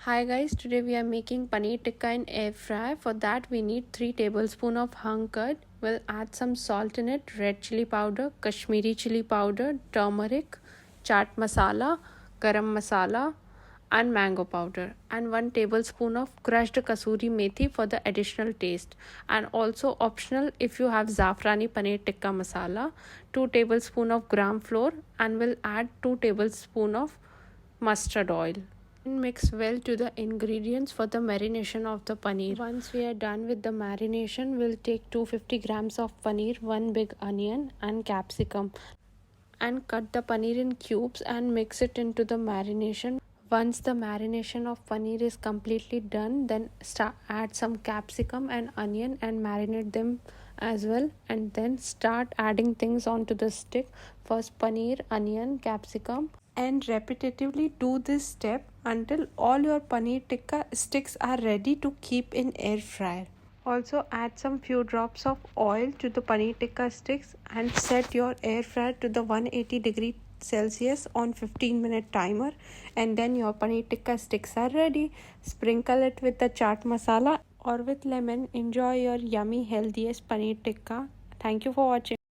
Hi guys, today we are making paneer tikka in air fry. For that we need 3 tablespoons of hung curd. We'll add some salt in it, red chili powder, Kashmiri chili powder, turmeric, chaat masala, garam masala and mango powder, and 1 tablespoon of crushed kasuri methi for the additional taste, and also optional if you have zafrani paneer tikka masala, 2 tablespoons of gram flour, and we'll add 2 tablespoons of mustard oil. Mix well to the ingredients for the marination of the paneer. Once we are done with the marination, we'll take 250 grams of paneer, 1 big onion and capsicum, and cut the paneer in cubes and mix it into the marination. Once the marination of paneer is completely done, then add some capsicum and onion and marinate them as well, and then start adding things onto the stick. First paneer, onion, capsicum, and repetitively do this step until all your paneer tikka sticks are ready to keep in air fryer. Also add some few drops of oil to the paneer tikka sticks and set your air fryer to the 180 Celsius on 15-minute timer, and then your paneer tikka sticks are ready. Sprinkle it with the chaat masala or with lemon. Enjoy your yummy healthiest paneer tikka. Thank you for watching.